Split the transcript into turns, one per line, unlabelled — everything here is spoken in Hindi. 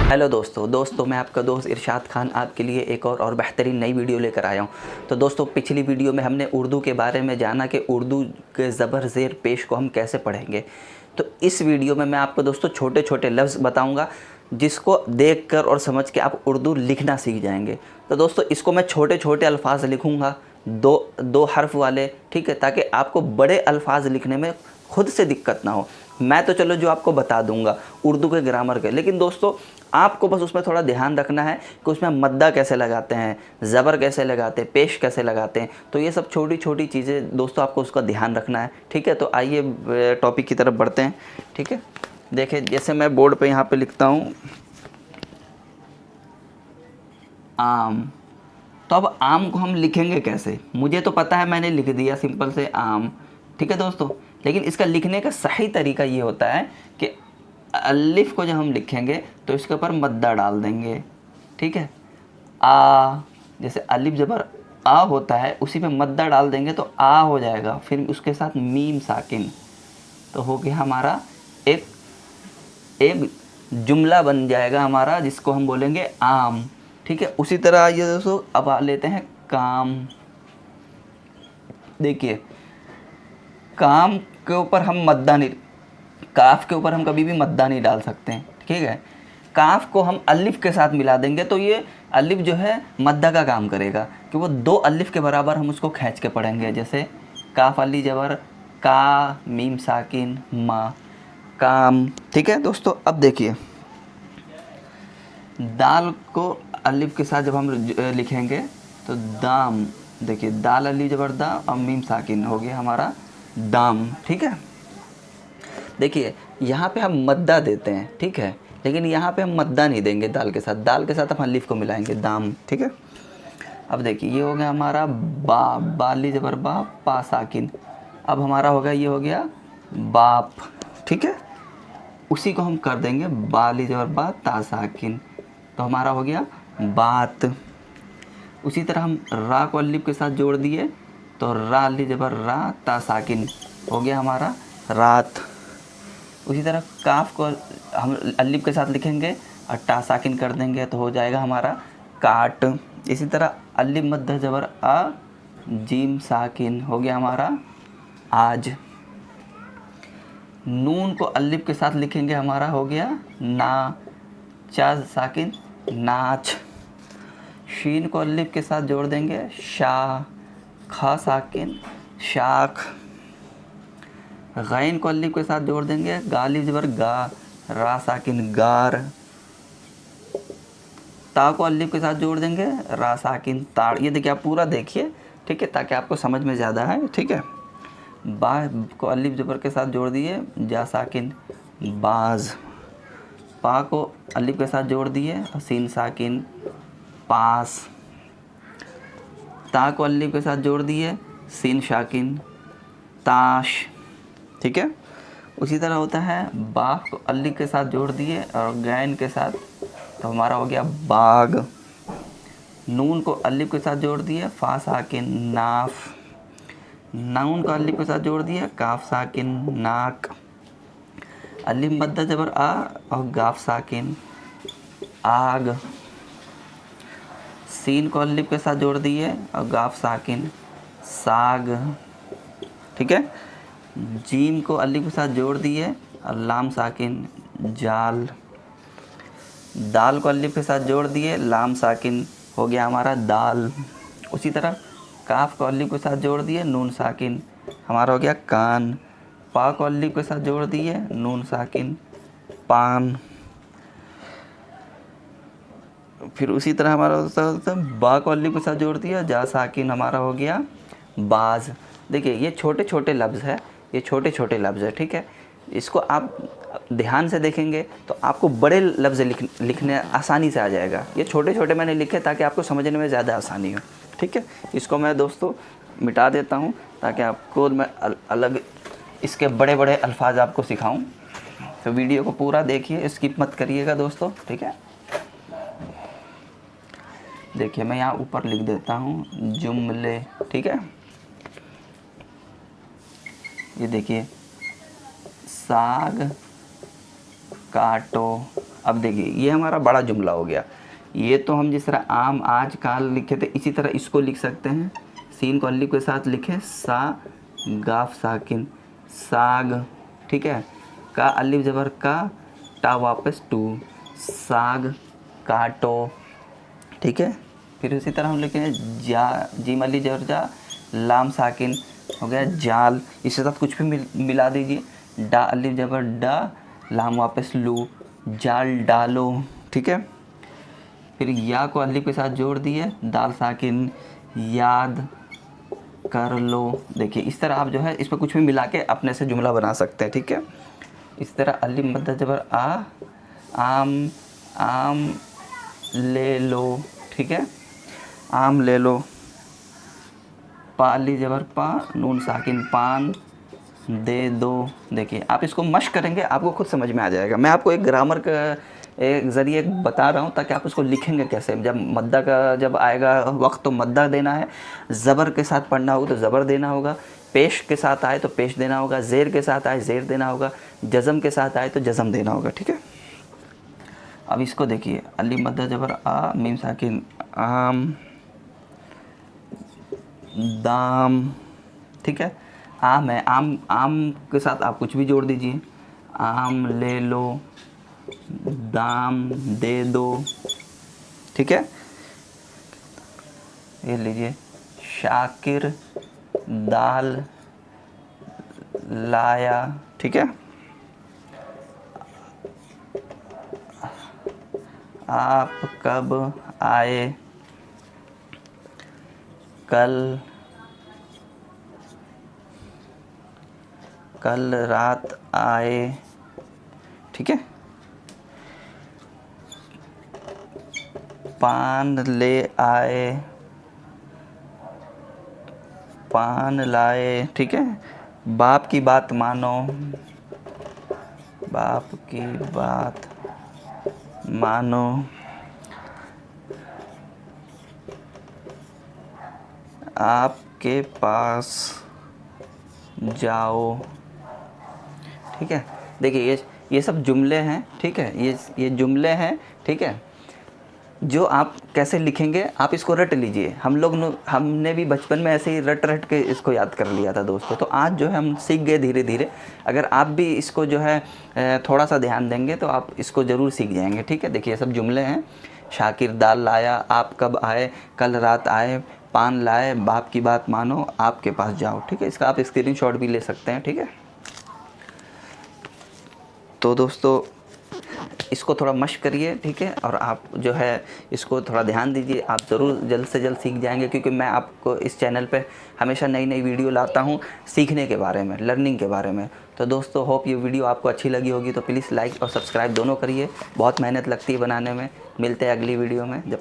हेलो दोस्तों मैं आपका दोस्त इरशाद खान आपके लिए एक और बेहतरीन नई वीडियो लेकर आया हूँ। तो दोस्तों पिछली वीडियो में हमने उर्दू के बारे में जाना कि उर्दू के ज़बर ज़ेर पेश को हम कैसे पढ़ेंगे। तो इस वीडियो में मैं आपको दोस्तों छोटे छोटे लफ्ज़ बताऊँगा जिसको देखकर और समझ के आप उर्दू लिखना सीख जाएंगे। तो दोस्तों इसको मैं छोटे छोटे अल्फाज लिखूँगा, दो हर्फ वाले, ठीक है, ताकि आपको बड़े अल्फाज लिखने में खुद से दिक्कत ना हो। मैं तो चलो जो आपको बता दूंगा उर्दू के ग्रामर के, लेकिन दोस्तों आपको बस उसमें थोड़ा ध्यान रखना है कि उसमें मद्दा कैसे लगाते हैं, ज़बर कैसे लगाते हैं, पेश कैसे लगाते हैं। तो ये सब छोटी छोटी चीज़ें दोस्तों आपको उसका ध्यान रखना है, ठीक है। तो आइए टॉपिक की तरफ बढ़ते हैं, ठीक है। देखिए जैसे मैं बोर्ड पे यहाँ पे लिखता हूँ आम, तो अब आम को हम लिखेंगे कैसे? मुझे तो पता है, मैंने लिख दिया सिंपल से आम, ठीक है दोस्तों। लेकिन इसका लिखने का सही तरीका ये होता है कि अलिफ को जब हम लिखेंगे तो इसके ऊपर मद्दा डाल देंगे, ठीक है। आ, जैसे अलिफ ज़बर आ होता है उसी पे मद्दा डाल देंगे तो आ हो जाएगा। फिर उसके साथ मीम साकिन, तो हो गया हमारा एक एक जुमला बन जाएगा हमारा, जिसको हम बोलेंगे आम, ठीक है। उसी तरह ये दोस्तों अब आ लेते हैं काम। देखिए काम के ऊपर हम मद्दा नहीं, काफ के ऊपर हम कभी भी मद्दा नहीं डाल सकते हैं, ठीक है। काफ को हम अलिफ के साथ मिला देंगे तो ये अलिफ जो है मद्दा का काम करेगा कि वो दो अलिफ के बराबर हम उसको खींच के पढ़ेंगे। जैसे काफ अली जबर का, मीम साकिन मा, काम, ठीक है दोस्तों। अब देखिए दाल को अलिफ के साथ जब हम लिखेंगे तो दाम, देखिए दाल अली जबर दा और मीम साकिन हो गया हमारा दाम, ठीक है। देखिए यहाँ पे हम मद्दा देते हैं, ठीक है, लेकिन यहाँ पे हम मद्दा नहीं देंगे दाल के साथ हम अलिफ को मिलाएंगे दाम, ठीक है। अब देखिए ये हो गया हमारा बाली जबर बा, पा साकिन। अब हमारा हो गया, ये हो गया बाप, ठीक है। उसी को हम कर देंगे बाली जबर बा, ता साकिन, तो हमारा हो गया बात। उसी तरह हम रा को अलिफ के साथ जोड़ दिए तो रा अली जबर रा, ता साकिन हो गया हमारा रात। उसी तरह काफ को हम अलिफ के साथ लिखेंगे और टा साकिन कर देंगे तो हो जाएगा हमारा काट। इसी तरह अलिफ मद्दा जबर आ, जीम साकिन हो गया हमारा आज। नून को अलिफ के साथ लिखेंगे हमारा हो गया ना, चा साकिन नाच। शीन को अलिफ के साथ जोड़ देंगे शा, खा साकिन शाख। गैन को अलिफ के साथ जोड़ देंगे गालिब जबर गा, रा साकिन गार। ता को अलिफ के साथ जोड़ देंगे रा साकिन ताड़। ये देखिए आप पूरा देखिए, ठीक है, ताकि आपको समझ में ज़्यादा है, ठीक है। बा को अलिफ जबर के साथ जोड़ दिए जा साकिन बाज। पा को अलिफ के साथ जोड़ दिए सीन साकिन पास। ता को अलिफ के साथ जोड़ दिए सीन शाकिन ताश, ठीक है। उसी तरह होता है बा को अलिफ के साथ जोड़ दिए और गैन के साथ तो हमारा हो गया बाग। नून को अलिफ के साथ जोड़ दिए फा साकिन नाफ। नून को अलिफ के साथ जोड़ दिया काफ साकिन नाक। अलिफ मद्दा जबर आ और गाफ साकिन आग। सीन को अलिफ के साथ जोड़ दिए और गाफ साकिन साग, ठीक है। जीम को अलिफ के साथ जोड़ दिए और लाम साकिन जाल। दाल को अलिफ के साथ जोड़ दिए लाम साकिन हो गया हमारा दाल। उसी तरह काफ को अलिफ के साथ जोड़ दिए नून साकिन हमारा हो गया कान। पा को अलिफ के साथ जोड़ दिए नून साकिन पान। फिर उसी तरह हमारा होता है बा को अलिफ के साथ जोड़ दिया जा साकिन हमारा हो गया बाज। देखिए ये छोटे छोटे लफ्ज़ है, ये छोटे छोटे लफ्ज़ है, ठीक है। इसको आप ध्यान से देखेंगे तो आपको बड़े लफ्ज़ लिखने आसानी से आ जाएगा। ये छोटे छोटे मैंने लिखे ताकि आपको समझने में ज़्यादा आसानी हो, ठीक है। इसको मैं दोस्तों मिटा देता हूँ ताकि आपको मैं अलग इसके बड़े बड़े अल्फाज आपको सिखाऊं। तो वीडियो को पूरा देखिए, स्किप मत करिएगा दोस्तों, ठीक है। देखिए मैं यहाँ ऊपर लिख देता हूँ जुमले, ठीक है। ये देखिए साग काटो, अब देखिए ये हमारा बड़ा जुमला हो गया। ये तो हम जिस तरह आम, आज, काल लिखे थे, इसी तरह इसको लिख सकते हैं। सीन को अलिफ के साथ लिखे, सा गाफ साकिन, साग, ठीक है। का अलिफ ज़बर का, टा वापस टू, साग काटो, ठीक है। फिर उसी तरह हम लिखें जा, जीम अली ज़बर जा, लाम साकिन हो गया जाल, इसके साथ कुछ भी मिला दीजिए। डा अलिफ ज़बर डा, लाम वापस लू, जाल डालो, ठीक है। फिर या को अलिफ के साथ जोड़ दिए, दाल साकिन याद कर लो। देखिए इस तरह आप जो है इस पर कुछ भी मिला के अपने से जुमला बना सकते हैं, ठीक है। इस तरह अलिफ मद्दा ज़बर आ, आम, आम ले लो, ठीक है, आम ले लो। पा अलिफ ज़बर पा, नून साकिन पान, दे दो। देखिए आप इसको मश्क करेंगे, आपको खुद समझ में आ जाएगा। मैं आपको एक ग्रामर का एक ज़रिए बता रहा हूँ ताकि आप उसको लिखेंगे कैसे। जब मद्दा का जब आएगा वक्त तो मद्दा देना है, ज़बर के साथ पढ़ना होगा तो ज़बर देना होगा, पेश के साथ आए तो पेश देना होगा, ज़ेर के साथ आए ज़ेर देना होगा, जज़म के साथ आए तो जज़म देना होगा, ठीक है। अब इसको देखिए अलिफ मद्दा ज़बर आ, मीम साकिन आम, दाम, ठीक है। आम है, आम, आम के साथ आप कुछ भी जोड़ दीजिए। आम ले लो, दाम दे दो, ठीक है। ये लीजिए शाकिर दाल लाया, ठीक है। आप कब आए, कल, कल रात आए, ठीक है। पान ले आए, पान लाए, ठीक है। बाप की बात मानो, बाप की बात मानो। आपके पास जाओ, ठीक है। देखिए ये सब जुमले हैं, ठीक है। ये जुमले हैं, ठीक है, जो आप कैसे लिखेंगे आप इसको रट लीजिए। हमने भी बचपन में ऐसे ही रट के इसको याद कर लिया था दोस्तों। तो आज जो है हम सीख गए धीरे धीरे। अगर आप भी इसको जो है थोड़ा सा ध्यान देंगे तो आप इसको ज़रूर सीख जाएंगे, ठीक है। देखिए ये सब जुमले हैं। शाकिर दाल लाया, आप कब आए, कल रात आए, पान लाए, बाप की बात मानो, आपके पास जाओ, ठीक है। इसका आप स्क्रीनशॉट भी ले सकते हैं, ठीक है। तो दोस्तों इसको थोड़ा मश्क करिए, ठीक है। और आप जो है इसको थोड़ा ध्यान दीजिए, आप ज़रूर जल्द से जल्द सीख जाएंगे। क्योंकि मैं आपको इस चैनल पे हमेशा नई नई वीडियो लाता हूँ सीखने के बारे में, लर्निंग के बारे में। तो दोस्तों होप ये वीडियो आपको अच्छी लगी होगी। तो प्लीज़ लाइक और सब्सक्राइब दोनों करिए, बहुत मेहनत लगती है बनाने में। मिलते हैं अगली वीडियो में। जब